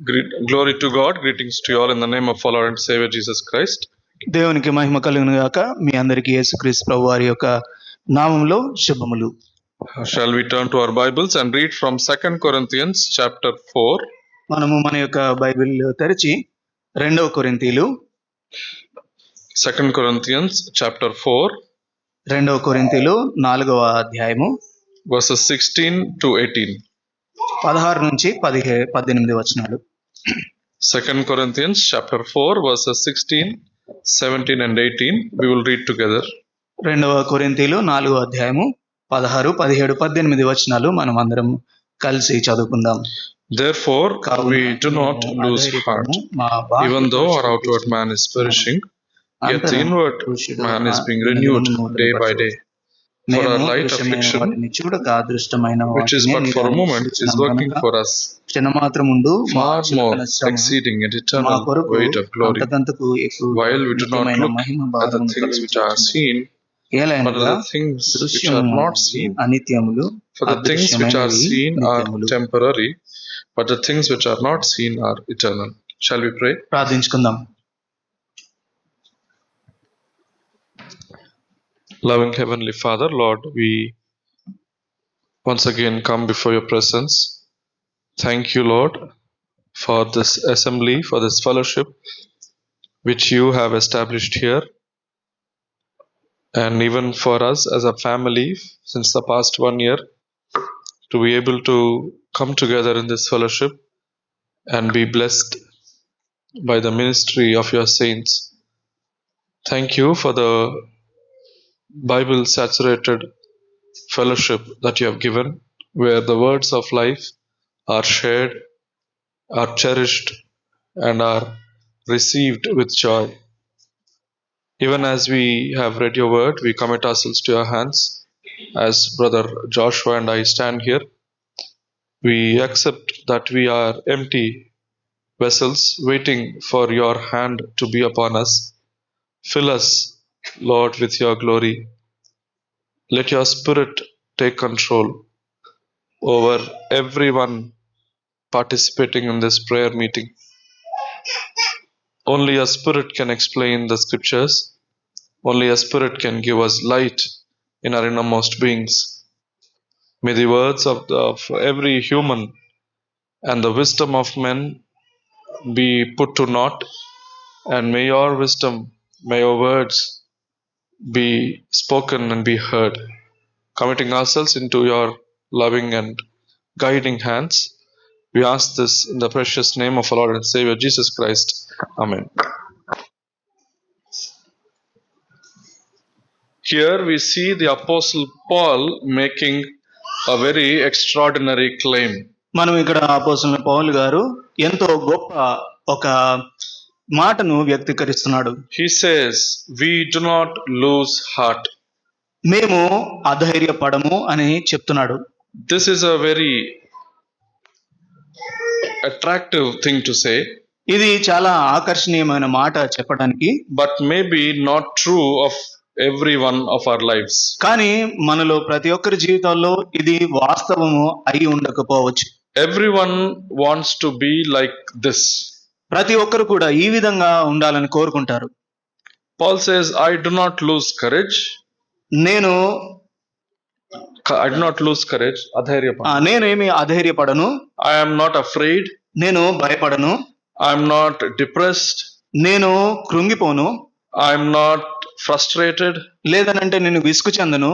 Glory to God. Greetings to you all in the name of our Lord and Savior Jesus Christ. దేవునికి మహిమ కలుగును గాక. మీ అందరికీ యేసుక్రీస్తు ప్రభు వారి యొక్క నామములో శుభములు. Shall we turn to our Bibles and read from 2 Corinthians chapter 4? మనము మన యొక్క బైబిల్ తెరిచి 2 కొరింథీలు 2 Corinthians chapter 4 2 కొరింథీలు 4వ అధ్యాయము verses 16 to 18. 16 నుంచి 18 వచనాలు. 2 Corinthians chapter 4 verses 16, 17 and 18. We will read together. 2 కొరింథీలు 4వ అధ్యాయము 16, 17, 18 వచనాలు మనం అందరం కలిసి చదువుకుందాం. Therefore we do not lose heart, even though our outward man is perishing, yet the inward man is being renewed day by day. For our light affliction, which is but for a moment, is working for us far more exceeding an eternal weight of glory, while we do not look at the things which are seen, but at the things which are not seen. For the things which are seen are temporary, but the things which are not seen are eternal. Shall we pray? ప్రార్థించుకుందాం. Loving Heavenly Father, Lord, we once again come before your presence. Thank you, Lord, for this assembly, for this fellowship which you have established here, and even for us as a family since the past 1 year to be able to come together in this fellowship and be blessed by the ministry of your saints. Thank you for the Bible saturated fellowship that you have given, where the words of life are shared, are cherished, and are received with joy. Even as we have read your word, we commit ourselves to your hands. As Brother Joshua and I stand here, we accept that we are empty vessels waiting for your hand to be upon us. Fill us, Lord, with your glory. Let your Spirit take control over everyone participating in this prayer meeting. Only a Spirit can explain the scriptures. Only a Spirit can give us light in our innermost beings. May the words of every human and the wisdom of men be put to naught, and may your wisdom, may your words be spoken and be heard. Committing ourselves into your loving and guiding hands, we ask this in the precious name of our Lord and Savior Jesus Christ. Amen. Here we see the Apostle Paul making a very extraordinary claim. మనం ఇక్కడ అపోస్తలుడైన పౌలు గారు ఎంతో గొప్ప ఒక మాటను వ్యక్తీకరిస్తున్నాడు. He says, we do not lose heart. మేము అధైర్యపడము అని చెప్తున్నాడు. This is a very attractive thing to say. ఇది చాలా ఆకర్షణీయమైన మాట చెప్పడానికి. But maybe not true of every one of our lives. కానీ మనలో ప్రతి ఒక్కరి జీవితాల్లో ఇది వాస్తవము అయి ఉండకపోవచ్చు. Everyone wants to be like this. ప్రతి ఒక్కరు కూడా ఈ విధంగా ఉండాలని కోరుకుంటారు. Paul says, I do not lose courage. I do not lose courage. నేనేమి అధైర్యపడను. I am not afraid. నేను భయపడను. I am not depressed. నేను కృంగిపోను. I am not frustrated. లేదనంటే నేను విసుగు చెందను.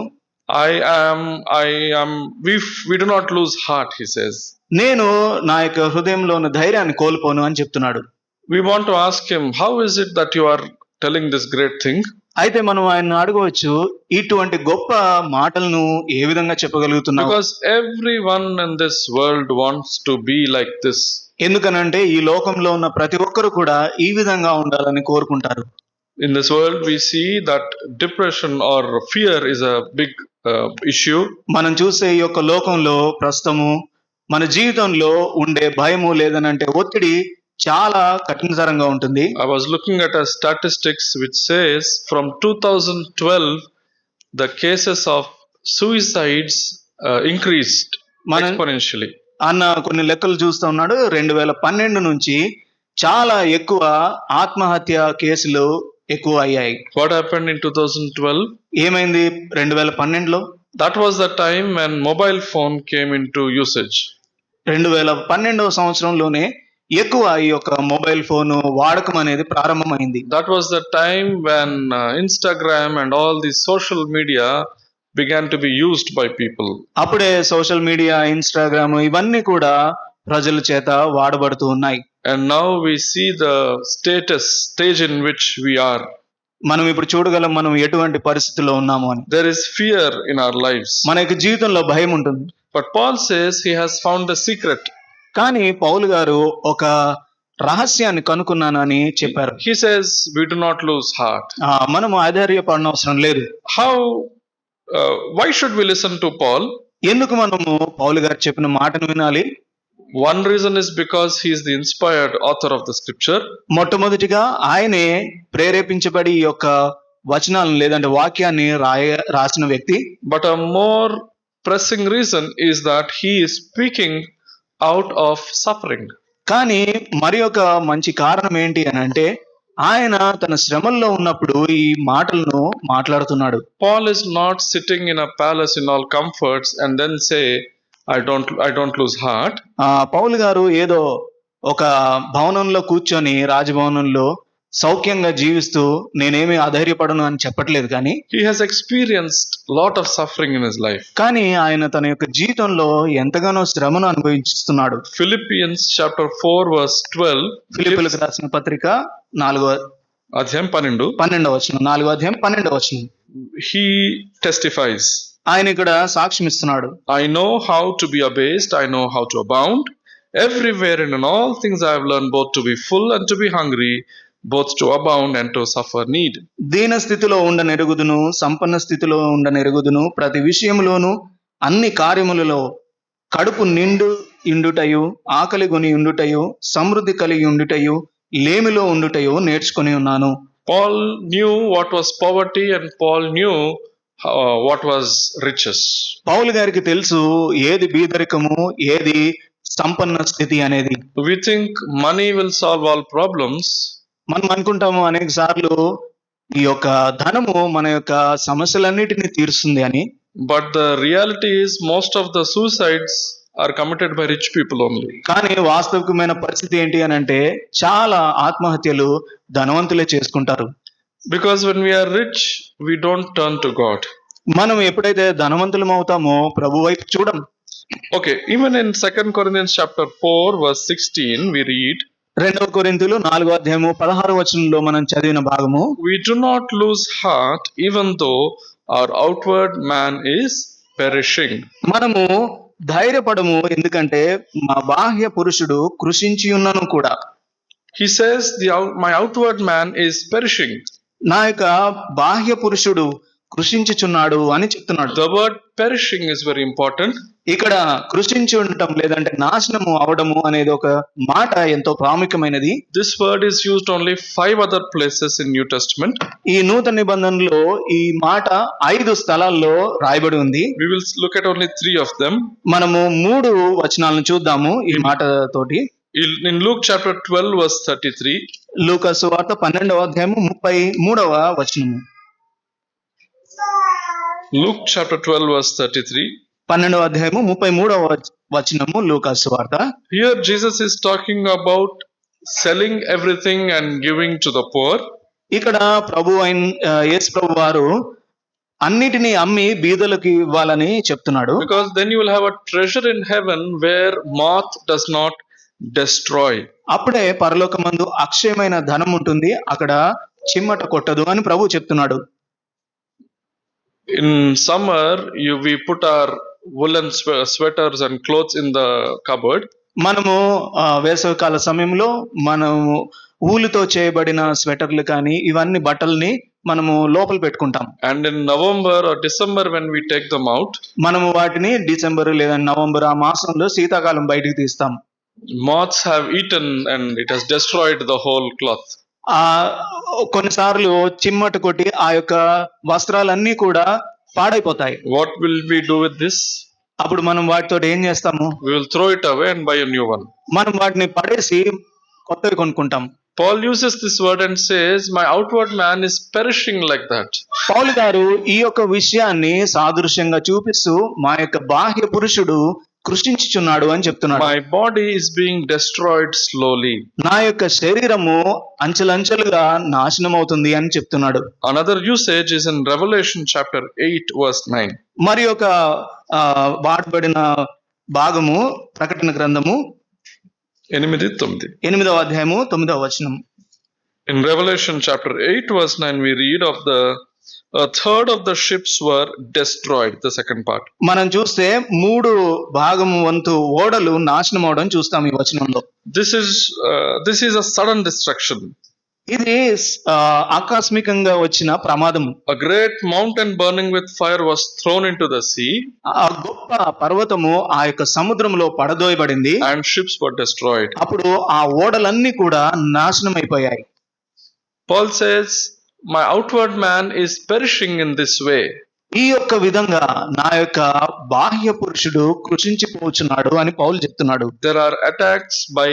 we do not lose heart, he says. నేను నా యొక్క హృదయంలో ఉన్న ధైర్యాన్ని కోల్పోను అని చెప్తున్నాడు. We want to ask him, how is it that you are telling this great thing? అయితే మనం ఆయన అడగవచ్చు, ఇటువంటి గొప్ప మాటలను ఏ విధంగా చెప్పగలుగుతున్నావు? Because everyone in this world wants to be like this. ఎందుకనంటే ఈ లోకంలో ఉన్న ప్రతి ఒక్కరు కూడా ఈ విధంగా ఉండాలని కోరుకుంటారు. In this world we see that depression or fear is a big issue. మనం చూసే ఈ యొక్క లోకంలో ప్రస్తుతము మన జీవితంలో ఉండే భయము లేదనంటే ఒత్తిడి చాలా కఠినతరంగా ఉంటుంది. I was looking at a statistics which says from 2012 the cases of suicides increased exponentially. అన్న కొన్ని లెక్కలు చూస్తూ ఉన్నాడు. 2012 నుంచి చాలా ఎక్కువ ఆత్మహత్య కేసులు ఎక్కువ అయ్యాయి. What happened in 2012? ఏమైంది 2012లో? That was the time when mobile phone came into usage. 2012వ సంవత్సరంలోనే ఎక్కువ ఈ యొక్క మొబైల్ ఫోన్ వాడకం అనేది ప్రారంభమైంది. That was the time when Instagram and all the social media began to be used by people. అప్పుడే social media, Instagram ఇవన్నీ కూడా ప్రజల చేత వాడబడుతూ ఉన్నాయి. And now we see the stage in which we are. మనం ఇప్పుడు చూడగలం మనం ఎటువంటి పరిస్థితుల్లో ఉన్నాము అని. There is fear in our lives. మన యొక్క జీవితంలో భయం ఉంటుంది. But Paul says he has found the secret. కానీ పౌలు గారు ఒక రహస్యాన్ని కనుక్కున్నానని చెప్పారు. He says we do not lose heart. మనము ఆధైర్యపడనవసరం లేదు. Why should we listen to Paul? ఎందుకు మనము పౌలు గారు చెప్పిన మాటను వినాలి? One reason is because he is the inspired author of the scripture. మొట్టమొదటిగా ఆయనే ప్రేరేపించబడి ఈ యొక్క వచనాలను లేదంటే వాక్యాన్ని రాసిన వ్యక్తి. But a more pressing reason is that he is speaking out of suffering. కానీ మరి ఒక మంచి కారణం ఏంటి అని అంటే ఆయన తన శ్రమల్లో ఉన్నప్పుడు ఈ మాటలను మాట్లాడుతున్నాడు. Paul is not sitting in a palace in all comforts and then say I don't lose heart. పౌలు గారు ఏదో ఒక భవనంలో కూర్చొని రాజభవనంలో సౌఖ్యంగా జీవిస్తూ నేనేమి అధైర్యపడను అని చెప్పట్లేదు. కానీ he has experienced lot of suffering in his life. కానీ ఆయన తన యొక్క జీవితంలో ఎంతగానో శ్రమను అనుభవిస్తున్నాడు. Philippians chapter 4 verse 12. ఫిలిప్పీయులకు రాసిన పత్రిక 4వ అధ్యాయం 12వ వచనం 4వ అధ్యాయం 12వ వచనం. He testifies. ఆయన ఇక్కడ సాక్ష్యం ఇస్తున్నాడు. I know how to be abased, I know how to abound. Everywhere and in all things I have learned both to be full and to be hungry, both to abound and to suffer need. దీన స్థితిలో ఉండనెరుగుదును, సంపన్న స్థితిలో ఉండనెరుగుదును, ప్రతి విషయములోను అన్ని కార్యములలో కడుపు నిండు ఇండుటయు, ఆకలి కొని ఉండుటయు, సమృద్ధి కలిగి ఉండుటయు, లేమిలో ఉండుటయు నేర్చుకొని ఉన్నాను. Paul knew what was poverty and Paul knew what was riches. పౌలు గారికి తెలుసు ఏది బీదరికము, ఏది సంపన్న స్థితి అనేది. We think money will solve all problems. మనం అనుకుంటాము అనేక సార్లు ఈ యొక్క ధనము మన యొక్క సమస్యలన్నిటిని తీరుస్తుంది అని. But the reality is most of the suicides are committed by rich people only. కానీ వాస్తవికమైన పరిస్థితి ఏంటి అని అంటే చాలా ఆత్మహత్యలు ధనవంతులే చేసుకుంటారు. Because when we are rich, we don't turn to God. మనం ఎప్పుడైతే ధనవంతులం అవుతామో ప్రభు వైపు చూడం. Okay, even in 2 Corinthians chapter 4 verse 16 we read, 2 కొరింథీయులు 4వ అధ్యాయము 16వ వచనంలో మనం చదివిన భాగము, we do not lose heart even though our outward man is perishing. మనము ధైర్యపడము ఎందుకంటే మా బాహ్య పురుషుడు కృషించి ఉన్నను కూడా. He says my outward man is perishing. నా యొక్క బాహ్య పురుషుడు కృషించుచున్నాడు అని చెప్తున్నాడు. The word perishing is very important. ఇక్కడ కృషించి ఉండటం లేదంటే నాశనము అవడము అనేది ఒక మాట ఎంతో ప్రాముఖ్యమైనది. This word is used only 5 other places in New Testament. ఈ నూతన నిబంధనలో ఈ మాట 5 స్థలాల్లో రాయబడి ఉంది. We will look at only 3 of them. మనము 3 వచనాలను చూద్దాము ఈ మాట తోటి. In Luke chapter 12 verse 33. లూకా సువార్త 12వ అధ్యాయము 33వ వచనము. Luke chapter 12 verse 33. 12వ అధ్యాయము 33వ వచనము లూకా సువార్త. Here Jesus is talking about selling everything and giving to the poor. ఇక్కడ యేసు ప్రభు వారు అన్నిటినీ అమ్మి బీదలకు ఇవ్వాలని చెప్తున్నాడు. Because then you will have a treasure in heaven where moth does not destroy. అప్పుడే పరలోకమందు అక్షయమైన ధనం ఉంటుంది, అక్కడ చిమ్మట కొట్టదు అని ప్రభు చెప్తున్నాడు. In summer we put our woolen sweaters and clothes in the cupboard. మనము వేసవికాల సమయంలో మనము ఊలుతో చేయబడిన స్వెటర్లు కానీ ఇవన్నీ బట్టల్ని మనము లోపల పెట్టుకుంటాం. And in November or December when we take them out, మనము వాటిని డిసెంబర్ లేదా నవంబర్ ఆ మాసంలో శీతాకాలం బయటికి తీస్తాం. moths have eaten and it has destroyed the whole cloth. కొన్నిసార్లు చిమ్మట కొట్టి ఆ యొక్క వస్త్రాలన్నీ కూడా పాడైపోతాయి. What will we do with this? అప్పుడు మనం వాటితో ఏం చేస్తాము? We will throw it away and buy a new one. మనం వాటిని పడేసి కొత్తవి కొనుక్కుంటాం. Paul uses this word and says, my outward man is perishing like that. పౌలు గారు ఈ యొక్క విషయాన్ని సాదృశ్యంగా చూపిస్తూ మా యొక్క బాహ్య పురుషుడు కృషించుచున్నాడు అని చెప్తున్నాడు. My body is being destroyed slowly. నా యొక్క శరీరము అంచెలంచెలుగా నాశనం అవుతుంది అని చెప్తున్నాడు. Another usage is in Revelation chapter 8 verse 9. మరి ఒక వాడబడిన భాగము ప్రకటన గ్రంథము 8వ అధ్యాయము 9వ వచనం. In Revelation chapter 8 verse 9 we read of a third of the ships were destroyed, the second part. మనం చూస్తే 3 భాగము వంతు ఓడలు నాశనం అవడం చూస్తాం ఈ వచనంలో. This is a sudden destruction. ఇది ఆకస్మికంగా వచ్చిన ప్రమాదము. A great mountain burning with fire was thrown into the sea. ఆ గొప్ప పర్వతము ఆ యొక్క సముద్రంలో పడదోయబడింది. And ships were destroyed. అప్పుడు ఆ ఓడలన్నీ కూడా నాశనం అయిపోయాయి. Paul says, my outward man is perishing in this way. ఈ యొక్క విధంగా నా యొక్క బాహ్య పురుషుడు కృషించిపోచున్నాడు అని పౌలు చెప్తున్నాడు. There are attacks by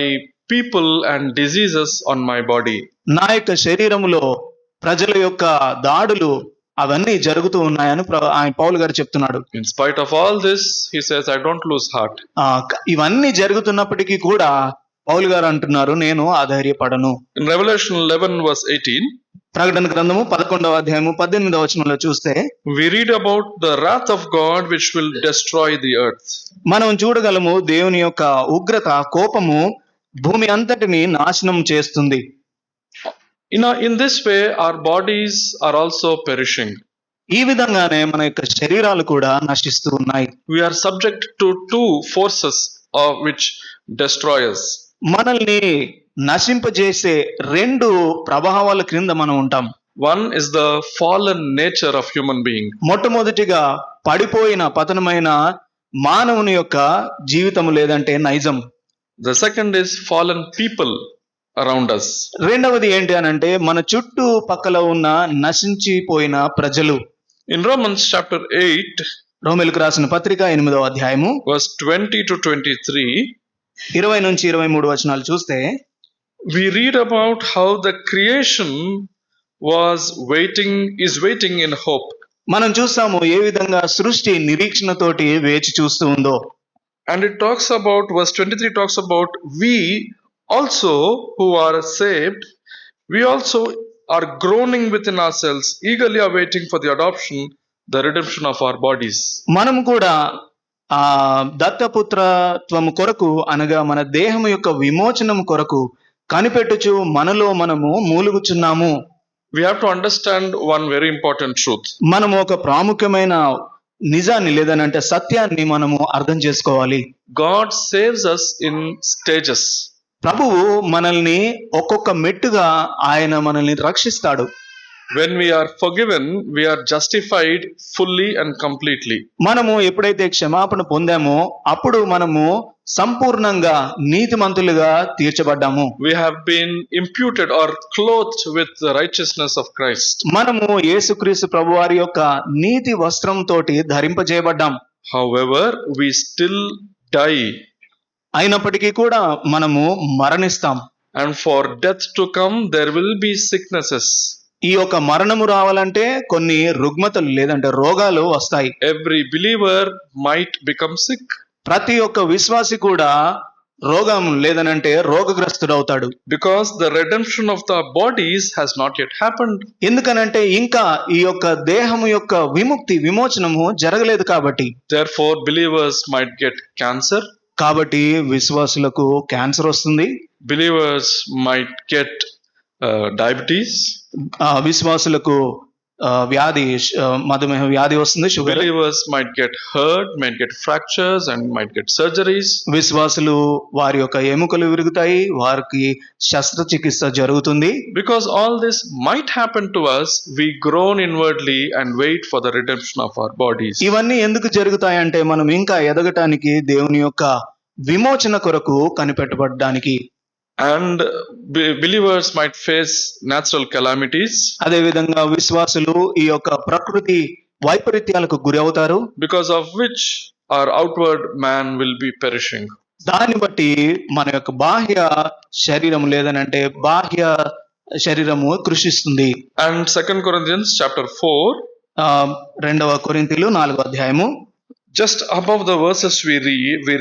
people and diseases on my body. నా యొక్క శరీరములో ప్రజల యొక్క దాడులు అవన్నీ జరుగుతూ ఉన్నాయని ఆయన పౌలు గారు చెప్తున్నాడు. In spite of all this, he says, I don't lose heart. ఇవన్నీ జరుగుతున్నప్పటికీ కూడా పౌలు గారు అంటున్నారు, నేను అధైర్యపడను. In Revelation 11 verse 18, ప్రకటన గ్రంథము 11వ అధ్యాయము 18వ వచనంలో చూస్తే we read about the wrath of God which will destroy the earth. మనం చూడగలము దేవుని యొక్క ఉగ్రత, కోపము భూమి అంతటిని నాశనం చేస్తుంది. In this way our bodies are also perishing. ఈ విధంగానే మన యొక్క శరీరాలు కూడా నశిస్తూ ఉన్నాయి. We are subject to two forces which destroy us. మనల్ని నశింపజేసే 2 ప్రభావాల క్రింద మనం ఉంటాం. One is the fallen nature of human being. మొట్టమొదటిగా పడిపోయిన పతనమైన మానవుని యొక్క జీవితము లేదంటే నైజం. The second is fallen people around us. రెండవది ఏంటి అనంటే మన చుట్టూ పక్కల ఉన్న నశించిపోయిన ప్రజలు. In Romans chapter 8, రోమీయులకు రాసిన పత్రిక 8వ అధ్యాయము verse 20 to 23, 20 నుంచి 23 వచనాలు చూస్తే we read about how the creation is waiting in hope. మనం చూస్తాము ఏ విధంగా సృష్టి నిరీక్షణతోటి వేచి చూస్తూ ఉందో. And it talks about, verse 23 talks about, we also who are saved, we also are groaning within ourselves, eagerly awaiting for the adoption, the redemption of our bodies. మనం కూడా దత్తపుత్రత్వము కొరకు అనగా మన దేహము యొక్క విమోచనము కొరకు కనిపెట్టుచు మనలో మనము మూలుగుచున్నాము. We have to understand one very important truth. మనము ఒక ప్రాముఖ్యమైన నిజాన్ని లేదనంటే సత్యాన్ని మనము అర్థం చేసుకోవాలి. God saves us in stages. ప్రభువు మనల్ని ఒక్కొక్క మెట్టుగా ఆయన మనల్ని రక్షిస్తాడు. When we are forgiven, we are justified fully and completely. మనము ఎప్పుడైతే క్షమాపణ పొందామో అప్పుడు మనము సంపూర్ణంగా నీతిమంతులుగా తీర్చబడ్డాము. We have been imputed or clothed with the righteousness of Christ. మనము యేసుక్రీస్తు ప్రభువారి యొక్క నీతి వస్త్రం తోటి ధరింపజేయబడ్డాం. However, we still die. అయినప్పటికీ కూడా మనము మరణిస్తాం. And for death to come, there will be sicknesses. ఈ యొక్క మరణము రావాలంటే కొన్ని రుగ్మతలు లేదంటే రోగాలు వస్తాయి. Every believer might become sick. ప్రతి ఒక్క విశ్వాసి కూడా రోగం లేదనంటే రోగగ్రస్తుడవుతాడు. Because the redemption of the bodies has not yet happened. ఎందుకనంటే ఇంకా ఈ యొక్క దేహము యొక్క విమోచనము జరగలేదు కాబట్టి. Therefore, believers might get cancer. కాబట్టి విశ్వాసులకు క్యాన్సర్ వస్తుంది. Believers might get diabetes. విశ్వాసులకు మధుమేహ వ్యాధి వస్తుంది, sugar. Believers might get hurt, might get fractures and might get surgeries. విశ్వాసులు వారి యొక్క ఎముకలు విరుగుతాయి, వారికి శస్త్రచికిత్స జరుగుతుంది. Because all this might happen to us, we groan inwardly and wait for the redemption of our bodies. ఇవన్నీ ఎందుకు జరుగుతాయంటే మనం ఇంకా ఎదగటానికి, దేవుని యొక్క విమోచన కొరకు కనిపెట్టబడడానికి. And believers might face natural calamities. అదే విధంగా విశ్వాసులు ఈ యొక్క ప్రకృతి వైపరీత్యాలకు గురి అవుతారు. Because of which our outward man will be perishing. దాన్ని బట్టి మన యొక్క బాహ్య శరీరం లేదనంటే బాహ్య శరీరము కృషిస్తుంది. And 2 Corinthians chapter 4, 2 కొరింథీలు 4వ అధ్యాయము just above the verses we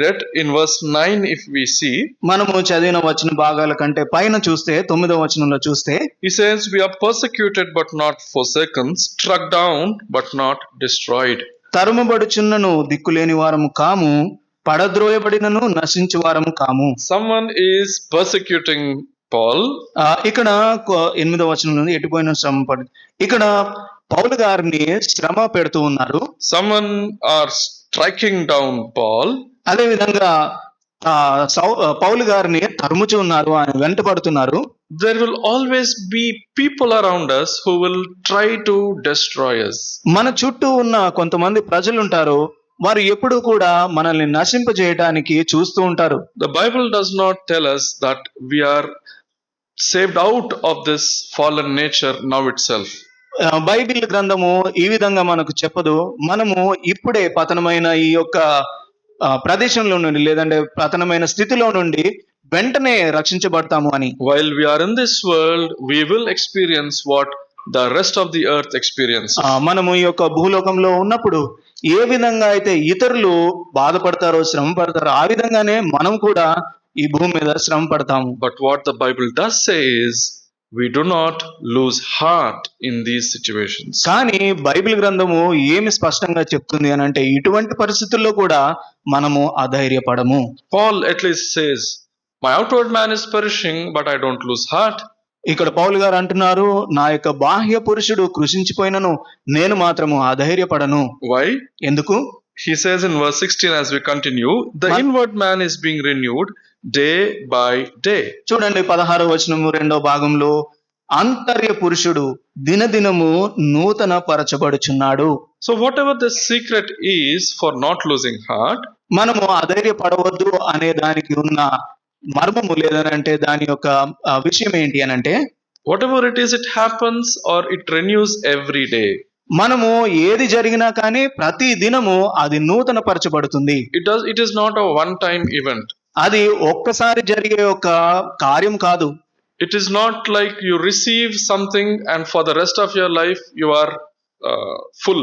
read in verse 9, if we see, మనము చదివిన వచన భాగాల కంటే పైన చూస్తే 9వ వచనంలో చూస్తే he says, we are persecuted but not forsaken, struck down but not destroyed. తరుమబడుచున్నను దిక్కులేని వారము కాము, పడద్రోయబడినను నశించు వారము కాము. Someone is persecuting Paul. ఇక్కడ 8వ వచనం నుండి ఎటుపోయిన శ్రమ పడి ఇక్కడ పౌలు గారిని శ్రమ పెడుతూ ఉన్నారు. Someone are striking down Paul. అదే విధంగా పౌలు గారిని తరుముచు ఉన్నారు, ఆయన వెంటబడుతున్నారు. There will always be people around us who will try to destroy us. మన చుట్టూ ఉన్న కొంతమంది ప్రజలు ఉంటారు, వారు ఎప్పుడు కూడా మనల్ని నశింపజేయడానికి చూస్తూ ఉంటారు. The Bible does not tell us that we are saved out of this fallen nature now itself. Bible గ్రంథము ఈ విధంగా మనకు చెప్పదు, మనము ఇప్పుడే పతనమైన ఈ యొక్క ప్రదేశంలో నుండి లేదంటే పతనమైన స్థితిలో నుండి వెంటనే రక్షించబడతాము అని. While we are in this world, we will experience what the rest of the earth experiences. మనము ఈ యొక్క భూలోకంలో ఉన్నప్పుడు ఏ విధంగా అయితే ఇతరులు బాధపడతారో శ్రమ పడతారో ఆ విధంగానే మనం కూడా ఈ భూమి మీద శ్రమ పడతాము. But what the Bible does say is, we do not lose heart in these situations. కానీ బైబిల్ గ్రంథము ఏమి స్పష్టంగా చెప్తుంది అని అంటే ఇటువంటి పరిస్థితుల్లో కూడా మనము అధైర్యపడము. Paul at least says, my outward man is perishing, but I don't lose heart. ఇక్కడ పౌలు గారు అంటున్నారు, నా యొక్క బాహ్య పురుషుడు కృషించిపోయినను నేను మాత్రము అధైర్యపడను. Why? ఎందుకు? He says in verse 16 as we continue, the inward man is being renewed day by day. చూడండి 16వ వచనము 2వ భాగంలో, అంతర్య పురుషుడు దినదినము నూతన పరచబడుచున్నాడు. So whatever the secret is for not losing heart, మనము అధైర్యపడవద్దు అనే దానికి ఉన్న మర్మము లేదనంటే దాని యొక్క విషయం ఏంటి అని అంటే, whatever it is, it happens or it renews every day. మనము ఏది జరిగినా కానీ ప్రతి దినము అది నూతన పరచబడుతుంది. It is not a one time event. అది ఒక్కసారి జరిగే ఒక కార్యం కాదు. It is not like you receive something and for the rest of your life you are full.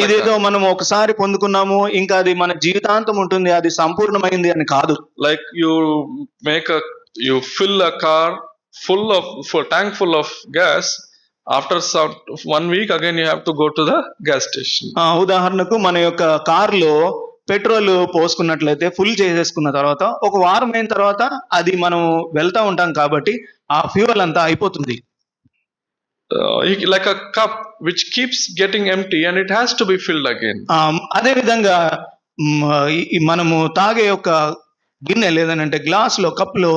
ఇదేదో మనం ఒకసారి పొందుకున్నాము ఇంకా అది మన జీవితాంతం ఉంటుంది, అది సంపూర్ణమైంది అని కాదు. Like you fill a car tank full of gas, after 1 week again you have to go to the gas station. ఉదాహరణకు మన యొక్క కారులో పెట్రోల్ పోసుకున్నట్లయితే ఫుల్ చేసేసుకున్న తర్వాత ఒక వారం అయిన తర్వాత అది మనం వెళ్తా ఉంటాం కాబట్టి ఆ ఫ్యూయల్ అంతా అయిపోతుంది. Like a cup which keeps getting empty and it has to be filled again. అదే విధంగా మనము తాగే ఒక గిన్నె లేదనంటే గ్లాస్ లో కప్పులో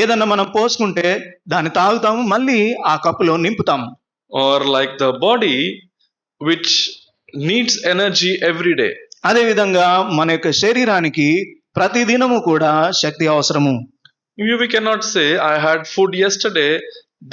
ఏదన్నా మనం పోసుకుంటే దాన్ని తాగుతాము, మళ్ళీ ఆ కప్పులో నింపుతాము. Or like the body which needs energy every day. అదే విధంగా మన యొక్క శరీరానికి ప్రతి దినము కూడా శక్తి అవసరము. We cannot say I had food yesterday,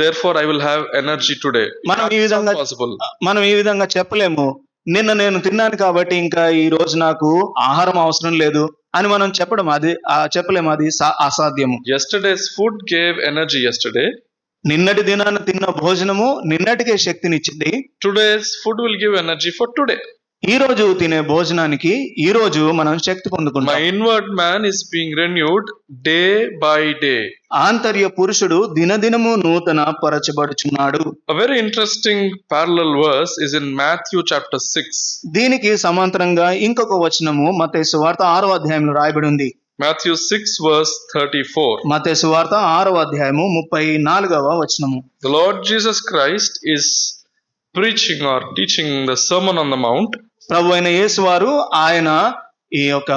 therefore I will have energy today. మనం ఈ విధంగా చెప్పలేము, నిన్న నేను తిన్నాను కాబట్టి ఇంకా ఈ రోజు నాకు ఆహారం అవసరం లేదు అని మనం చెప్పలేము, అది అసాధ్యము. Yesterday's food gave energy yesterday. నిన్నటి దినాన తిన్న భోజనము నిన్నటికే శక్తినిచ్చింది. Today's food will give energy for today. ఈ రోజు తినే భోజనానికి ఈ రోజు మనం శక్తి పొందుకుంటాం. My inward man is being renewed day by day. ఆంతర్య పురుషుడు దినదినము నూతన పరచబడుచున్నాడు. A very interesting parallel verse is in Matthew chapter 6. దీనికి సమాంతరంగా ఇంకొక వచనము మత్తయి సువార్త 6వ అధ్యాయంలో రాయబడి ఉంది. Matthew 6 verse 34. మత్తయి సువార్త 6వ అధ్యాయము 34వ వచనము. The Lord Jesus Christ is preaching or teaching the Sermon on the Mount. ప్రభు అయిన యేసు వారు ఆయన ఈ యొక్క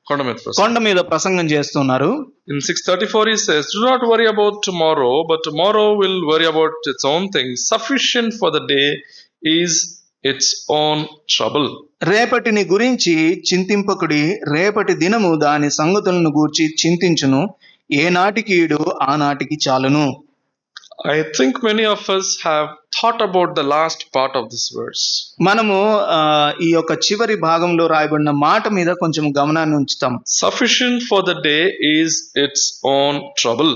కొండ మీద ప్రసంగం చేస్తున్నారు. In 6:34 he says, do not worry about tomorrow, but tomorrow will worry about its own things. Sufficient for the day is its own trouble. రేపటిని గురించి చింతింపకుడి, రేపటి దినము దాని సంగతులను గూర్చి చింతించును, ఏ నాటికి ఈడు ఆ నాటికి చాలును. I think many of us have thought about the last part of this verse. మనము ఈ యొక్క చివరి భాగంలో రాయబడిన మాట మీద కొంచెం గమనాన్ని ఉంచుతాం. Sufficient for the day is its own trouble.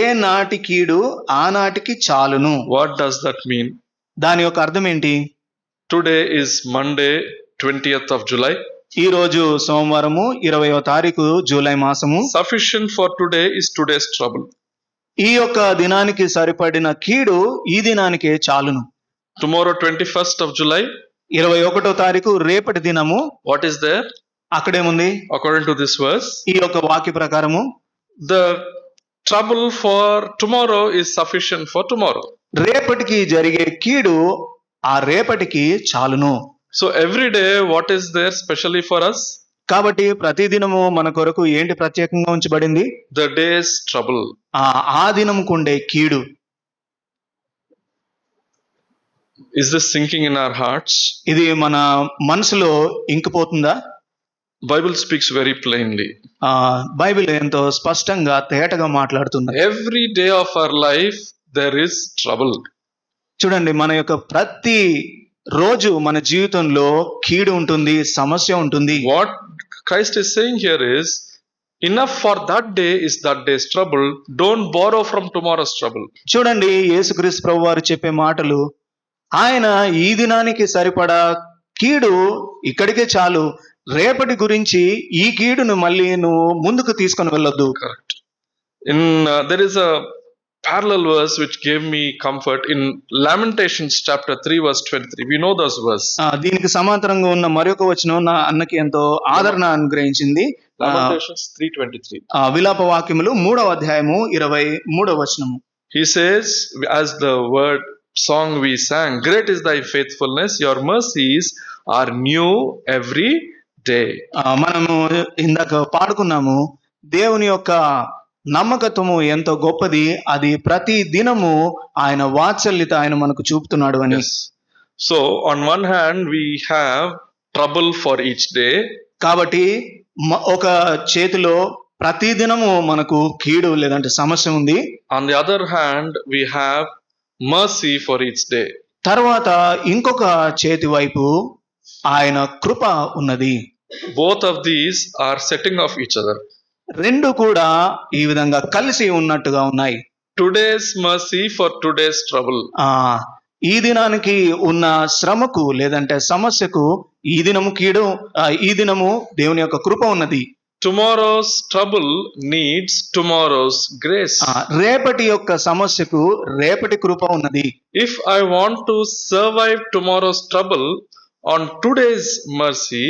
ఏ నాటి కీడు ఆనాటికి చాలును. What does that mean? దాని యొక్క అర్థం ఏంటి? Today is Monday, 20th of July. ఈ రోజు సోమవారము 20వ తారీఖు జూలై మాసము. Sufficient for today is today's trouble. ఈ యొక్క దినానికి సరిపడిన కీడు ఈ దినానికే చాలును. Tomorrow, 21st of July. 21వ తారీఖు రేపటి దినము. What is there? అక్కడేముంది? According to this verse, ఈ యొక్క వాక్య ప్రకారము the trouble for tomorrow is sufficient for tomorrow. రేపటికి జరిగే కీడు ఆ రేపటికి చాలును. So every day, what is there specially for us? కాబట్టి ప్రతి దినము మన కొరకు ఏంటి ప్రత్యేకంగా ఉంచబడింది? The day's trouble. ఆ దినముకుండే కీడు. Is this sinking in our hearts? ఇది మన మనసులో ఇంకిపోతుందా? Bible speaks very plainly. Bible ఎంతో స్పష్టంగా తేటగా మాట్లాడుతుంది. Every day of our life there is trouble. చూడండి, మన యొక్క ప్రతి రోజు మన జీవితంలో కీడు ఉంటుంది, సమస్య ఉంటుంది. What Christ is saying here is, enough for that day is that day's trouble. Don't borrow from tomorrow's trouble. చూడండి, యేసుక్రీస్తు ప్రభు వారు చెప్పే మాటలు, ఆయన ఈ దినానికి సరిపడా కీడు ఇక్కడికే చాలు, రేపటి గురించి ఈ కీడును మళ్ళీ నువ్వు ముందుకు తీసుకొని వెళ్ళొద్దు. Correct. There is a parallel verse which gave me comfort in Lamentations chapter 3 verse 23. We know this verse. దీనికి సమాంతరంగా ఉన్న మరొక వచనం నా అన్నకి ఎంతో ఆదరణ అనుగ్రహించింది. Lamentations 3:23. విలాప వాక్యములు 3వ అధ్యాయము 23వ వచనము. He says, as the word song we sang, great is thy faithfulness, your mercies are new every day. మనము ఇందాక పాడుకున్నాము, దేవుని యొక్క నమ్మకత్వము ఎంతో గొప్పది, అది ప్రతి దినము ఆయన వాత్సల్యత ఆయన మనకు చూపుతున్నాడు అని. So on one hand we have trouble for each day. కాబట్టి ఒక చేతిలో ప్రతి దినము మనకు కీడు లేదంటే సమస్య ఉంది. On the other hand we have mercy for each day. తర్వాత ఇంకొక చేతి వైపు ఆయన కృప ఉన్నది. Both of these are setting off each other. రెండు కూడా ఈ విధంగా కలిసి ఉన్నట్టుగా ఉన్నాయి. Today's mercy for today's trouble. ఈ దినానికి ఉన్న శ్రమకు లేదంటే సమస్యకు ఈ దినము కీడు, ఈ దినము దేవుని యొక్క కృప ఉన్నది. Tomorrow's trouble needs tomorrow's grace. రేపటి యొక్క సమస్యకు రేపటి కృప ఉన్నది. If I want to survive tomorrow's trouble on today's mercy,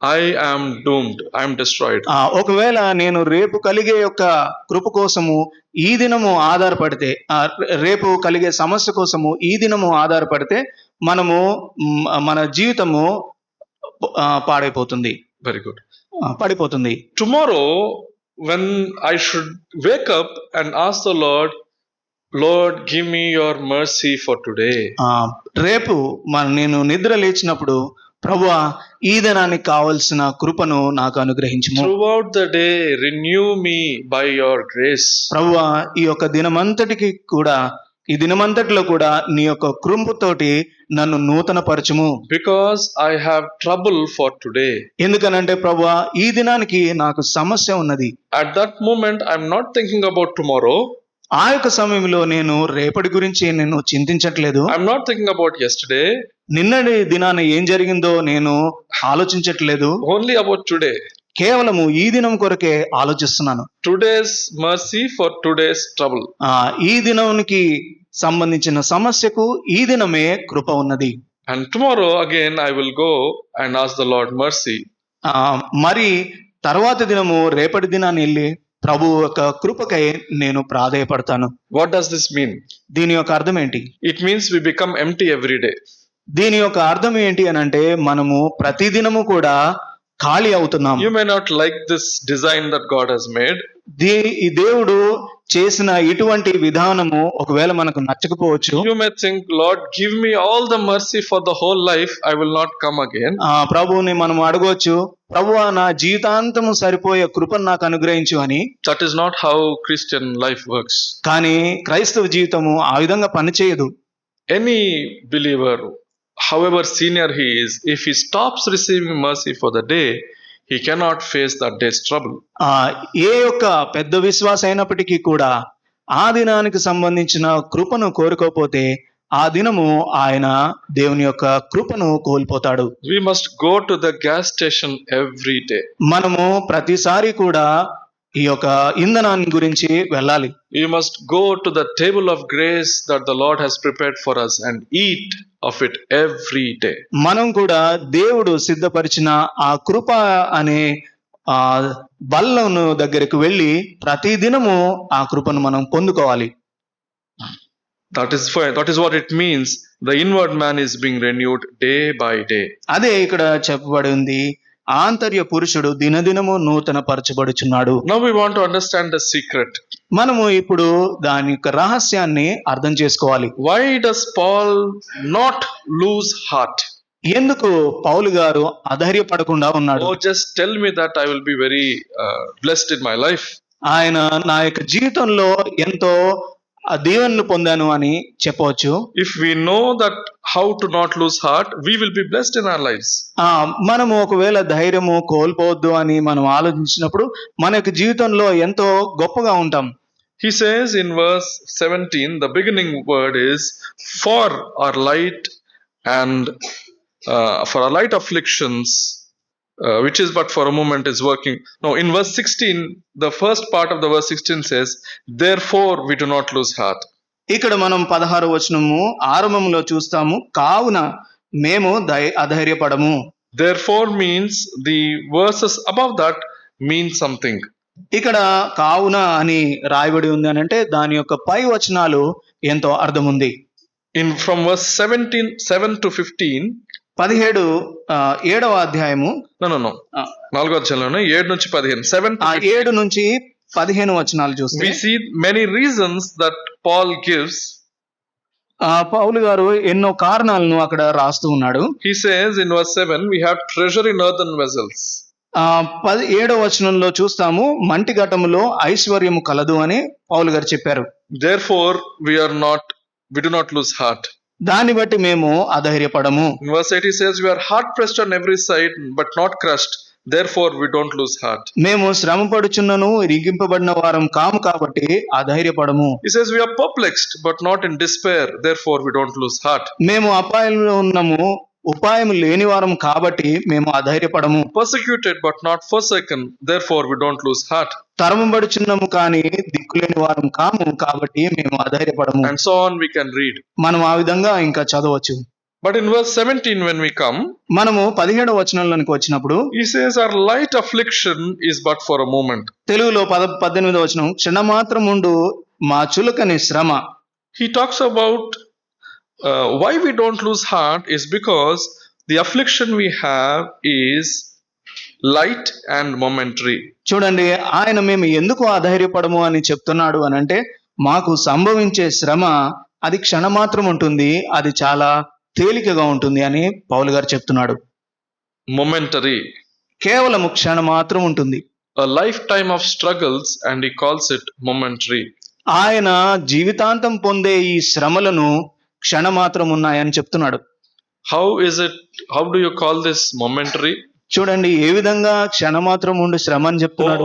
I am doomed. I am destroyed. ఒకవేళ నేను రేపు కలిగే యొక్క కృప కోసము ఈ దినము ఆధారపడితే, రేపు కలిగే సమస్య కోసము ఈ దినము ఆధారపడితే మనము మన జీవితము పాడైపోతుంది. Very good. పడిపోతుంది. Tomorrow when I should wake up and ask the Lord, give me your mercy for today. రేపు నేను నిద్ర లేచినప్పుడు, ప్రభువా ఈ దినానికి కావలసిన కృపను నాకు అనుగ్రహించుము. Throughout the day renew me by your grace. ప్రభువా ఈ యొక్క దినమంతటికి కూడా, ఈ దినమంతటిలో కూడా నీ యొక్క కృపతోటి నన్ను నూతన పరచుము. Because I have trouble for today. ఎందుకనంటే ప్రభువా ఈ దినానికి నాకు సమస్య ఉన్నది. At that moment I am not thinking about tomorrow. ఆ యొక్క సమయంలో నేను రేపటి గురించి నేను చింతించట్లేదు. I am not thinking about yesterday. నిన్నటి దినాన ఏం జరిగిందో నేను ఆలోచించట్లేదు. Only about today. కేవలము ఈ దినం కొరకే ఆలోచిస్తున్నాను. Today's mercy for today's trouble. ఈ దినానికి సంబంధించిన సమస్యకు ఈ దినమే కృప ఉన్నది. And tomorrow again I will go and ask the Lord mercy. మరి తర్వాత దినము రేపటి దినాన్ని వెళ్ళి ప్రభు యొక్క కృపకై నేను ప్రాధేయపడతాను. What does this mean? దీని యొక్క అర్థం ఏంటి? It means we become empty every day. దీని యొక్క అర్థం ఏంటి అని అంటే, మనము ప్రతిదినము కూడా ఖాళీ అవుతున్నాం. You may not like this design that God has made. ఈ దేవుడు చేసిన ఇటువంటి విధానము ఒకవేళ మనకు నచ్చకపోవచ్చు. You may think, Lord, give me all the mercy for the whole life, I will not come again. ప్రభువుని మనం అడగవచ్చు, ప్రభువా నా జీవితాంతము సరిపోయే కృపను నాకు అనుగ్రహించు అని. That is not how Christian life works. కానీ క్రైస్తవ జీవితము ఆ విధంగా పనిచేయదు. Any believer, however senior he is, if he stops receiving mercy for the day, he cannot face that day's trouble. ఏ యొక్క పెద్ద విశ్వాస అయినప్పటికీ కూడా ఆ దినానికి సంబంధించిన కృపను కోరుకోకపోతే ఆ దినము ఆయన దేవుని యొక్క కృపను కోల్పోతాడు. We must go to the gas station every day. మనము ప్రతిసారి కూడా ఈ యొక్క ఇంధనాన్ని గురించి వెళ్ళాలి. We must go to the table of grace that the Lord has prepared for us and eat of it every day. మనం కూడా దేవుడు సిద్ధపరిచిన ఆ కృప అనే బల్లను దగ్గరికి వెళ్ళి ప్రతి దినము ఆ కృపను మనం పొందుకోవాలి. That is what it means. The inward man is being renewed day by day. అదే ఇక్కడ చెప్పబడి ఉంది, ఆంతర్య పురుషుడు దినదినము నూతన పరచబడుచున్నాడు. Now we want to understand the secret. మనము ఇప్పుడు దాని యొక్క రహస్యాన్ని అర్థం చేసుకోవాలి. Why does Paul not lose heart? ఎందుకు పౌలు గారు అధైర్యపడకుండా ఉన్నాడు? Oh, just tell me that I will be very blessed in my life. ఆయన నా యొక్క జీవితంలో ఎంతో దీవెనలు పొందాను అని చెప్పవచ్చు. If we know that how to not lose heart, we will be blessed in our lives. మనము ఒకవేళ ధైర్యము కోల్పోవద్దు అని మనం ఆలోచించినప్పుడు మన యొక్క జీవితంలో ఎంతో గొప్పగా ఉంటాం. He says in verse 17, the beginning word is for our light and for our light afflictions, which is but for a moment is working. No, in verse 16, the first part of the verse 16 says, therefore we do not lose heart. ఇక్కడ మనం 16వ వచనము ఆరంభంలో చూస్తాము, కావున మేము అధైర్యపడము. Therefore means the verses above that mean something. ఇక్కడ కావున అని రాయబడి ఉంది అని అంటే దాని యొక్క పై వచనాలు ఎంతో అర్థం ఉంది. From verse 7 to 15, 7వ అధ్యాయము no 4వ అధ్యాయంలోనే 7 నుంచి 15, 7 నుంచి 15 వచనాలు చూస్తే we see many reasons that Paul gives. పౌలు గారు ఎన్నో కారణాలను అక్కడ రాస్తూ ఉన్నాడు. He says in verse 7, we have treasure in earthen vessels. 7వ వచనంలో చూస్తాము, మంటి ఘటములో ఐశ్వర్యము కలదు అని పౌలు గారు చెప్పారు. Therefore we do not lose heart. దాన్ని బట్టి మేము అధైర్యపడము. In verse 8 he says, we are hard pressed on every side but not crushed. Therefore we don't lose heart. మేము శ్రమ పడుచున్నను రిగింపబడిన వారం కాము కాబట్టి అధైర్యపడము. He says, we are perplexed but not in despair. Therefore we don't lose heart. మేము అపాయంలో ఉన్నాము, ఉపాయం లేని వారం కాబట్టి మేము అధైర్యపడము. Persecuted but not forsaken. Therefore we don't lose heart. తరమబడుచున్నాము కానీ దిక్కులేని వారం కాము కాబట్టి మేము అధైర్యపడము. And so on we can read. మనం ఆ విధంగా ఇంకా చదవచ్చు. But in verse 17 when we come, మనము 17వ వచనంలోనికి వచ్చినప్పుడు he says our light affliction is but for a moment. తెలుగులో 18వ వచనం, క్షణమాత్రముండు మా చులకని శ్రమ. He talks about why we don't lose heart is because the affliction we have is light and momentary. చూడండి, ఆయన మేము ఎందుకు అధైర్యపడము అని చెప్తున్నాడు అని అంటే, మాకు సంభవించే శ్రమ అది క్షణమాత్రం ఉంటుంది, అది చాలా తేలికగా ఉంటుంది అని పౌలు గారు చెప్తున్నాడు. Momentary, కేవలం క్షణమాత్రం ఉంటుంది. a lifetime of struggles and he calls it momentary. ఆయన జీవితాంతం పొందే ఈ శ్రమలను క్షణమాత్రం ఉన్నాయని చెప్తున్నాడు. How do you call this momentary? చూడండి, ఏ విధంగా క్షణమాత్రం ఉండి శ్రమ అని చెప్తున్నాడు.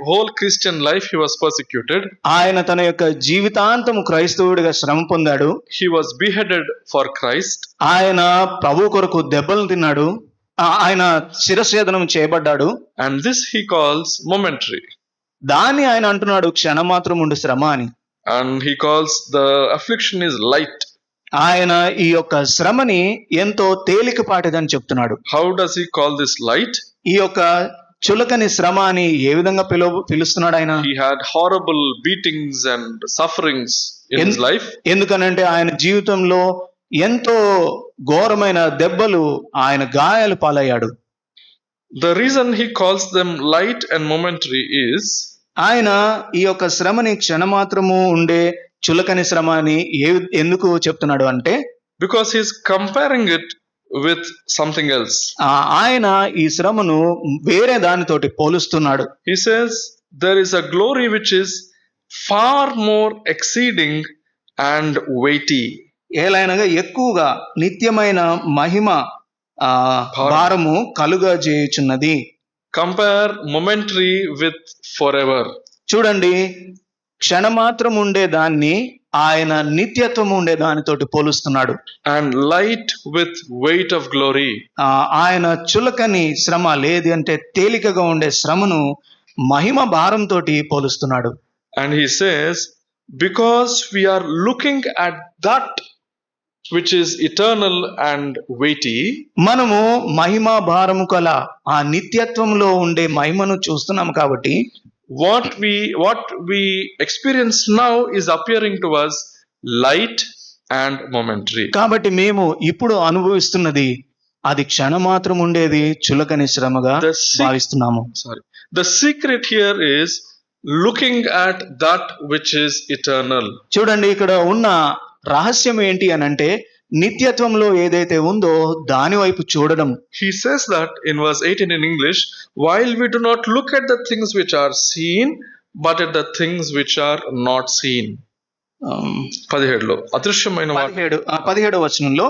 Whole Christian life he was persecuted. ఆయన తన యొక్క జీవితాంతం క్రైస్తవుడిగా శ్రమ పొందాడు. He was beheaded for Christ. ఆయన ప్రభు కొరకు దెబ్బలు తిన్నాడు, ఆయన శిరఛేదనం చేయబడ్డాడు. And this he calls momentary. దాన్ని ఆయన అంటున్నాడు క్షణమాత్రం ఉండి శ్రమ అని. And he calls the affliction is light. ఆయన ఈ యొక్క శ్రమని ఎంతో తేలికపాటిదని చెప్తున్నాడు. How does he call this light? ఈ యొక్క చులకని శ్రమ అని ఏ విధంగా పిలుస్తున్నాడు ఆయన? He had horrible beatings and sufferings in his life. ఎందుకనంటే ఆయన జీవితంలో ఎంతో ఘోరమైన దెబ్బలు, ఆయన గాయాలు పాలయ్యాడు. The reason he calls them light and momentary is ఆయన ఈ యొక్క శ్రమని క్షణమాత్రము ఉండే చులకని శ్రమ అని ఎందుకు చెప్తున్నాడు అంటే because he's comparing it with something else. ఆయన ఈ శ్రమను వేరే దానితోటి పోలుస్తున్నాడు. He says there is a glory which is far more exceeding and weighty. ఏలైనగా ఎక్కువగా నిత్యమైన మహిమ భారము కలుగజేయుచున్నది. Compare momentary with forever. చూడండి, క్షణమాత్రం ఉండే దాన్ని ఆయన నిత్యత్వం ఉండే దానితోటి పోలుస్తున్నాడు. And light with weight of glory. ఆయన చులకని శ్రమ లేదు అంటే తేలికగా ఉండే శ్రమను మహిమ భారంతో పోలుస్తున్నాడు. And he says, because we are looking at that which is eternal and weighty, మనము మహిమా భారము కల ఆ నిత్యత్వంలో ఉండే మహిమను చూస్తున్నాం కాబట్టి what we experience now is appearing to us light and momentary. కాబట్టి మేము ఇప్పుడు అనుభవిస్తున్నది అది క్షణమాత్రం ఉండేది చులకని శ్రమగా భావిస్తున్నాము. The secret here is looking at that which is eternal. చూడండి, ఇక్కడ ఉన్న రహస్యం ఏంటి అని అంటే నిత్యత్వంలో ఏదైతే ఉందో దాని వైపు చూడడం. He says that in verse 18 in English, while we do not look at the things which are seen but at the things which are not seen. 17 లో అదృశ్యమైన 17వ వచనంలో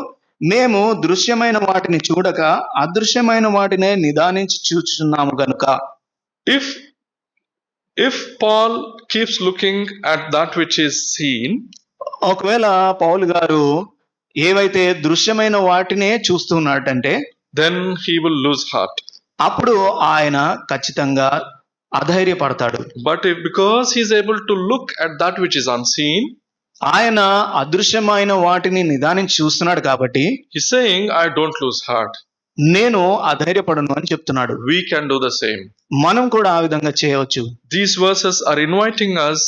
మేము దృశ్యమైన వాటిని చూడక అదృశ్యమైన వాటినే నిదానించి చూచుచున్నాము గనుక. If Paul keeps looking at that which is seen, ఒకవేళ పౌలు గారు ఏవైతే దృశ్యమైన వాటినే చూస్తున్నాడంటే then he will lose heart. అప్పుడు ఆయన ఖచ్చితంగా అధైర్యపడతాడు. But because he is able to look at that which is unseen, ఆయన అదృశ్యమైన వాటిని నిదానించి చూస్తున్నాడు కాబట్టి he's saying, I don't lose heart. నేను అధైర్యపడను అని చెప్తున్నాడు. We can do the same. మనం కూడా ఆ విధంగా చేయవచ్చు. These verses are inviting us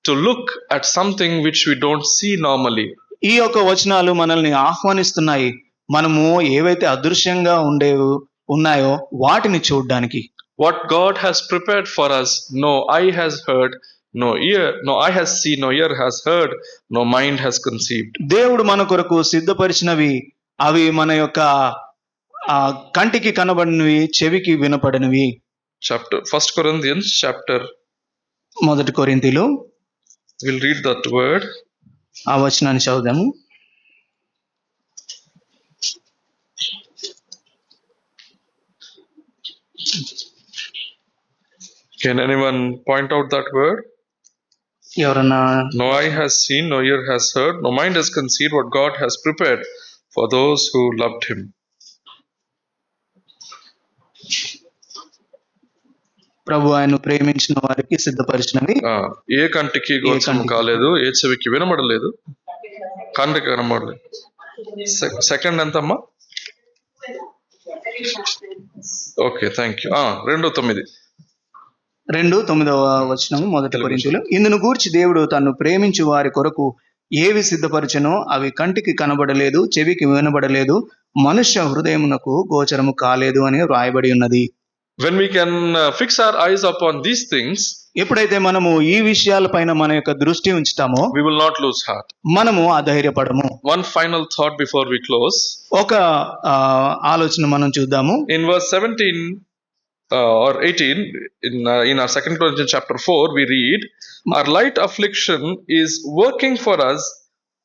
to look at something which we don't see normally. ఈ యొక్క వచనాలు మనల్ని ఆహ్వానిస్తున్నాయి మనము ఏవైతే అదృశ్యంగా ఉన్నాయో వాటిని చూడడానికి. What God has prepared for us, no eye has heard, no eye has seen, no ear has heard, no mind has conceived. దేవుడు మన కొరకు సిద్ధపరిచినవి అవి మన యొక్క కంటికి కనబడినవి, చెవికి వినపడినవి. Chapter 1 Corinthians chapter 1 కొరింథీలు, we'll read that word. ఆ వచనాన్ని చదువుదాము. Can anyone point out that word? ఎవరన్నా? No eye has seen, no ear has heard, no mind has conceived what God has prepared for those who loved him. ప్రభు ఆయన ప్రేమించిన వారికి సిద్ధపరిచినవి ఏ కంటికి గోచరం కాలేదు, ఏ చెవికి వినబడలేదు, కంటికి కనబడలేదు. సెకండ్ ఎంతమ్మా? Okay, thank you. 2:9 2:9 వచనము 1 కొరింథీయులు. ఇందును గూర్చి దేవుడు తన్ను ప్రేమించు వారి కొరకు ఏవి సిద్ధపరచనో అవి కంటికి కనబడలేదు, చెవికి వినబడలేదు, మనుష్య హృదయమునకు గోచరము కాలేదు అని వ్రాయబడి ఉన్నది. When we can fix our eyes upon these things, ఎప్పుడైతే మనము ఈ విషయాలపైన మన యొక్క దృష్టి ఉంచుతామో we will not lose heart. మనము అధైర్యపడము. One final thought before we close. ఒక ఆలోచన మనం చూద్దాము. In verse 17 or 18 in our 2 Corinthians chapter 4 we read, our light affliction is working for us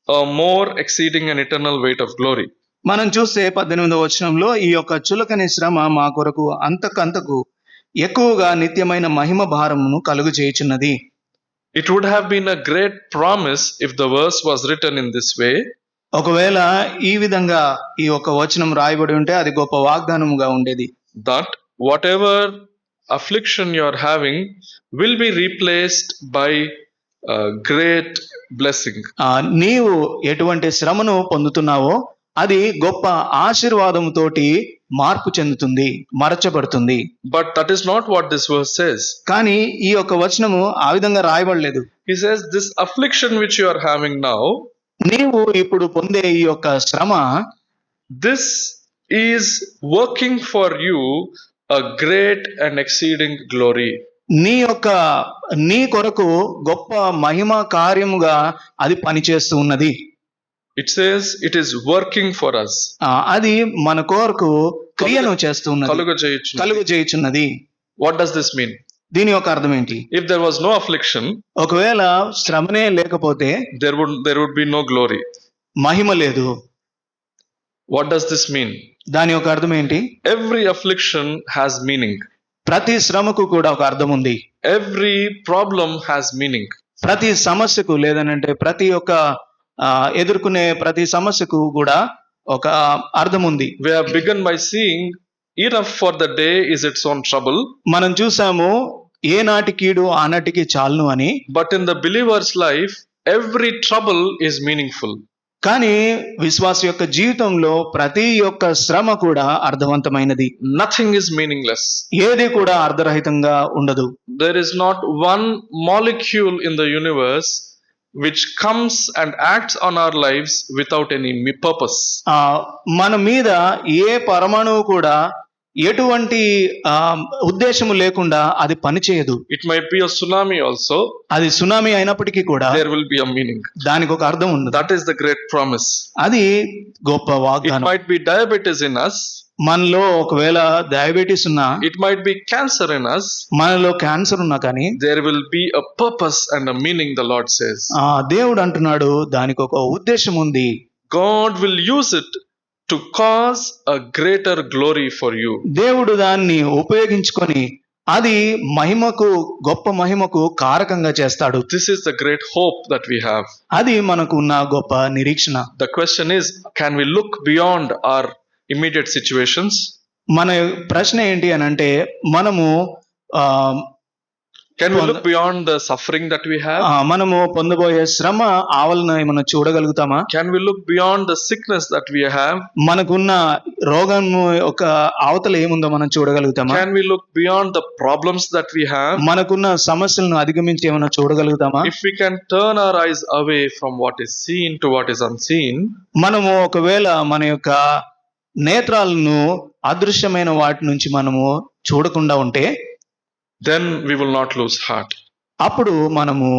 a more exceeding and eternal weight of glory. మనం చూస్తే 18వ వచనంలో ఈ యొక్క చులకని శ్రమ మా కొరకు అంతకంతకు ఎక్కువగా నిత్యమైన మహిమ భారమును కలుగు చేయుచున్నది. It would have been a great promise if the verse was written in this way. ఒకవేళ ఈ విధంగా ఈ యొక్క వచనం రాయబడి ఉంటే అది గొప్ప వాగ్దానముగా ఉండేది. That whatever affliction you are having will be replaced by great blessing. నీవు ఎటువంటి శ్రమను పొందుతున్నావో అది గొప్ప ఆశీర్వాదముతోటి మార్పు చెందుతుంది, మరచబడుతుంది. But that is not what this verse says. కానీ ఈ యొక్క వచనము ఆ విధంగా రాయబడలేదు. He says this affliction which you are having now, నీవు ఇప్పుడు పొందే ఈ యొక్క శ్రమ, this is working for you a great and exceeding glory. నీ కొరకు గొప్ప మహిమ కార్యముగా అది పనిచేస్తూ ఉన్నది. It says it is working for us. అది మన కొరకు క్రియను చేస్తూ ఉన్నది, కలుగు చేయుచున్నది. What does this mean? దీని యొక్క అర్థం ఏంటి? If there was no affliction, ఒకవేళ శ్రమనే లేకపోతే there would be no glory. మహిమ లేదు. What does this mean? దాని యొక్క అర్థం ఏంటి? Every affliction has meaning. ప్రతి శ్రమకు కూడా ఒక అర్థం ఉంది. Every problem has meaning. ప్రతి సమస్యకు లేదనంటే ప్రతి ఒక్క ఎదుర్కొనే ప్రతి సమస్యకు కూడా ఒక అర్థం ఉంది. We have begun by seeing enough for the day is its own trouble. మనం చూసాము ఏనాటి కీడు ఆనాటికి చాలును అని. But in the believer's life, every trouble is meaningful. కానీ విశ్వాస యొక్క జీవితంలో ప్రతి ఒక్క శ్రమ కూడా అర్థవంతమైనది. Nothing is meaningless. ఏది కూడా అర్ధరహితంగా ఉండదు. There is not one molecule in the universe which comes and acts on our lives without any purpose. మన మీద ఏ పరమాణువు కూడా ఎటువంటి ఉద్దేశము లేకుండా అది పనిచేయదు. It might be a tsunami also. అది సునామీ అయినప్పటికీ కూడా there will be a meaning. దానికి ఒక అర్థం ఉంది. That is the great promise. అది గొప్ప వాగ్దానం. It might be diabetes in us. మనలో ఒకవేళ డయాబెటీస్ ఉన్నా, it might be cancer in us, మనలో క్యాన్సర్ ఉన్నా కానీ there will be a purpose and a meaning, the Lord says. దేవుడు అంటున్నాడు దానికి ఒక ఉద్దేశం ఉంది. God will use it to cause a greater glory for you. దేవుడు దాన్ని ఉపయోగించుకొని అది మహిమకు, గొప్ప మహిమకు కారకంగా చేస్తాడు. This is the great hope that we have. అది మనకు ఉన్న గొప్ప నిరీక్షణ. The question is, can we look beyond our immediate situations? మన ప్రశ్న ఏంటి అని అంటే మనము can we look beyond the suffering that we have? మనము పొందబోయే శ్రమ ఆవలను మనం చూడగలుగుతామా? Can we look beyond the sickness that we have? మనకున్న రోగము ఒక అవతల ఏముందో మనం చూడగలుగుతామా? Can we look beyond the problems that we have? మనకున్న సమస్యలను అధిగమించి ఏమైనా చూడగలుగుతామా? If we can turn our eyes away from what is seen to what is unseen, మనము ఒకవేళ మన యొక్క నేత్రాలను అదృశ్యమైన వాటి నుంచి మనము చూడకుండా ఉంటే, then we will not lose heart. అప్పుడు మనము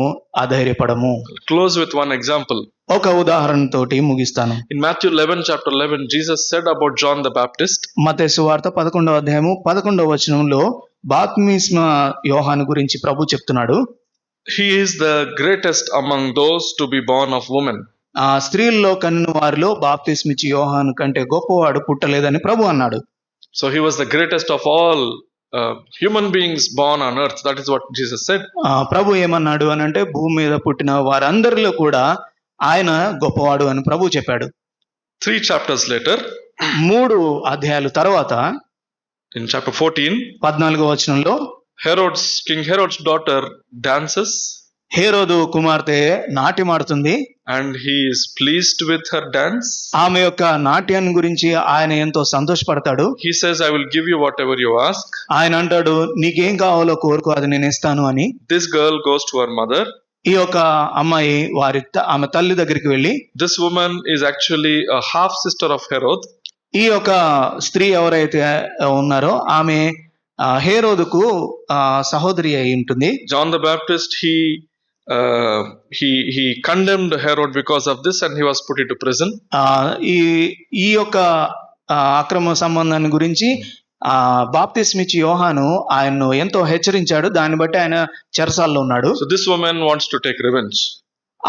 అధైర్యపడము. Close with one example. ఒక ఉదాహరణతోటి ముగిస్తాను. In Matthew 11 chapter 11, Jesus said about John the Baptist. మత్తయి సువార్త 11వ అధ్యాయము 11వ వచనంలో బాప్తిస్మా యోహాను గురించి ప్రభు చెప్తున్నాడు. He is the greatest among those to be born of woman. స్త్రీల్లో కన్ను వారిలో బాప్తిస్మిచ్చి యోహాను కంటే గొప్పవాడు పుట్టలేదని ప్రభు అన్నాడు. So he was the greatest of all human beings born on earth. That is what Jesus said. ప్రభు ఏమన్నాడు అని అంటే భూమి మీద పుట్టిన వారందరిలో కూడా ఆయన గొప్పవాడు అని ప్రభు చెప్పాడు. 3 chapters later, 3 అధ్యాయాల తర్వాత in chapter 14, 14వ వచనంలో King Herod's daughter dances. హేరోదు కుమార్తె నాట్యమాడుతుంది. And he is pleased with her dance. ఆమె యొక్క నాట్యాన్ని గురించి ఆయన ఎంతో సంతోషపడతాడు. He says, I will give you whatever you ask. ఆయన అంటాడు నీకేం కావాలో కోరుకో అది నేను ఇస్తాను అని. This girl goes to her mother. ఈ యొక్క అమ్మాయి ఆమె తల్లి దగ్గరికి వెళ్ళి, this woman is actually a half sister of Herod. ఈ యొక్క స్త్రీ ఎవరైతే ఉన్నారో ఆమె హేరోదుకు సహోదరి అయి ఉంటుంది. John the Baptist, he condemned Herod because of this and he was put into prison. ఈ యొక్క అక్రమ సంబంధాన్ని గురించి బాప్తిస్మిచ్చి యోహాను ఆయన్ను ఎంతో హెచ్చరించాడు. దాన్ని బట్టి ఆయన చెరసాల్లో ఉన్నాడు. So this woman wants to take revenge.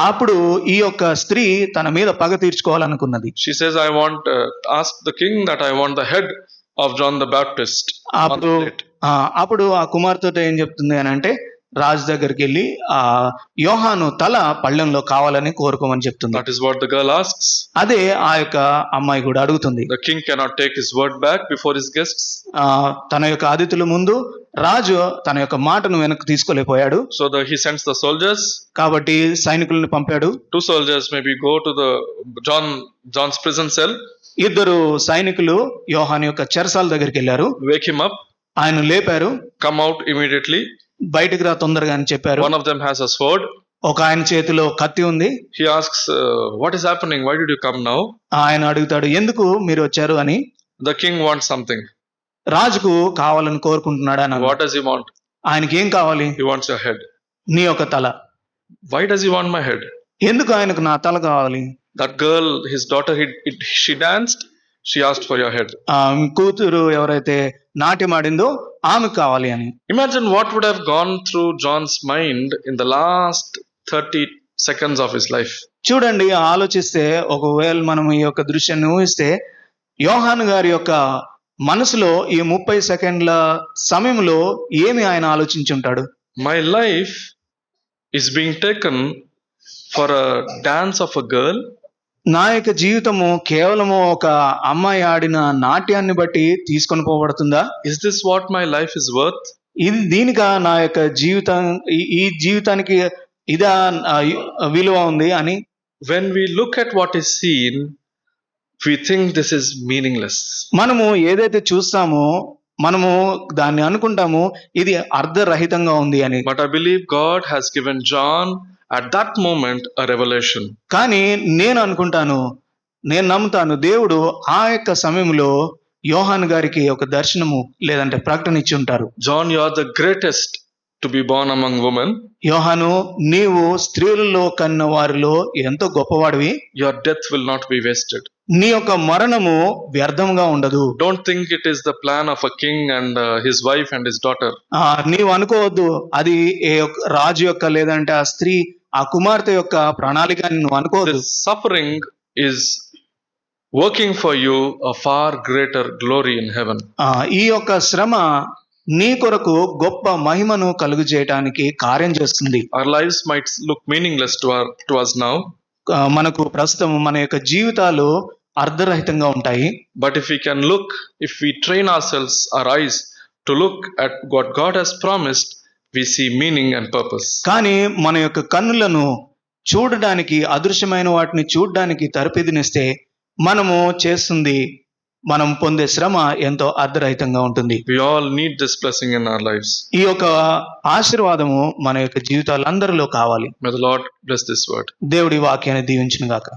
అప్పుడు ఈ యొక్క స్త్రీ తన మీద పగ తీర్చుకోవాలనుకున్నది. She says, I want ask the king that I want the head of John the Baptist. అప్పుడు ఆ కుమార్తెతో ఏం చెప్తుంది అని అంటే రాజు దగ్గరికి వెళ్ళి యోహాను తల పళ్ళెంలో కావాలని కోరుకోమని చెప్తుంది. That is what the girl asks. అదే ఆ యొక్క అమ్మాయి కూడా అడుగుతుంది. The king cannot take his word back before his guests. తన యొక్క అతిథుల ముందు రాజు తన యొక్క మాటను వెనక్కి తీసుకోలేకపోయాడు. So he sends the soldiers. కాబట్టి సైనికులను పంపాడు. 2 soldiers maybe go to the John's prison cell. 2 సైనికులు యోహాను యొక్క చెరసాల దగ్గరికి వెళ్ళారు. Wake him up. ఆయన లేపారు. Come out immediately. బయటికి రా తొందరగా అని చెప్పారు. One of them has a sword. ఒక ఆయన చేతిలో కత్తి ఉంది. He asks, what is happening? Why did you come now? ఆయన అడుగుతాడు ఎందుకు మీరు వచ్చారు అని. The king wants something. రాజుకు కావాలని కోరుకుంటున్నాడు అని What does he want? ఆయనకి ఏం కావాలి? He wants your head. నీ యొక్క తల. Why does he want my head? ఎందుకు ఆయనకు నా తల కావాలి? That girl, his daughter, she danced. She asked for your head. కూతురు ఎవరైతే నాట్యం ఆడిందో ఆమెకు కావాలి అని. Imagine what would have gone through John's mind in the last 30 seconds of his life. చూడండి, ఆలోచిస్తే ఒకవేళ మనం ఈ యొక్క దృశ్యాన్ని ఊహిస్తే యోహాను గారి యొక్క మనసులో ఈ 30 సెకండ్ల సమయంలో ఏమి ఆయన ఆలోచించుంటాడు? My life is being taken for a dance of a girl. నా యొక్క జీవితము కేవలము ఒక అమ్మాయి ఆడిన నాట్యాన్ని బట్టి తీసుకొని పోబడుతుందా? Is this what my life is worth? దీనిగా నా యొక్క జీవితం ఈ జీవితానికి ఇదా విలువ ఉంది అని. When we look at what is seen, we think this is meaningless. మనము ఏదైతే చూస్తామో మనము దాన్ని అనుకుంటాము ఇది అర్ధరహితంగా ఉంది అని. But I believe God has given John at that moment a revelation. కానీ నేను అనుకుంటాను, నేను నమ్ముతాను, దేవుడు ఆ యొక్క సమయంలో యోహాను గారికి ఒక దర్శనము లేదంటే ప్రకటన ఇచ్చి ఉంటారు. John, you are the greatest to be born among women. యోహాను, నీవు స్త్రీలలో కన్న వారిలో ఎంతో గొప్పవాడివి. Your death will not be wasted. నీ యొక్క మరణము వ్యర్థంగా ఉండదు. Don't think it is the plan of a king and his wife and his daughter. నీవు అనుకోవద్దు అది రాజు యొక్క లేదంటే ఆ స్త్రీ ఆ కుమార్తె యొక్క ప్రణాళిక అని నువ్వు అనుకోవద్దు. This suffering is working for you a far greater glory in heaven. ఈ యొక్క శ్రమ నీ కొరకు గొప్ప మహిమను కలుగు చేయడానికి కార్యం చేస్తుంది. Our lives might look meaningless to us now. మనకు ప్రస్తుతం మన యొక్క జీవితాలు అర్ధరహితంగా ఉంటాయి. But if we can look, if we train ourselves, our eyes to look at what God has promised, we see meaning and purpose. కానీ మన యొక్క కన్నులను చూడడానికి, అదృశ్యమైన వాటిని చూడడానికి తరపిదినిస్తే మనము చేస్తుంది, మనం పొందే శ్రమ ఎంతో అర్ధరహితంగా ఉంటుంది. We all need this blessing in our lives. ఈ యొక్క ఆశీర్వాదము మన యొక్క జీవితాలందరిలో కావాలి. May the Lord bless this word. దేవుడి వాక్యాన్ని దీవించును గాక.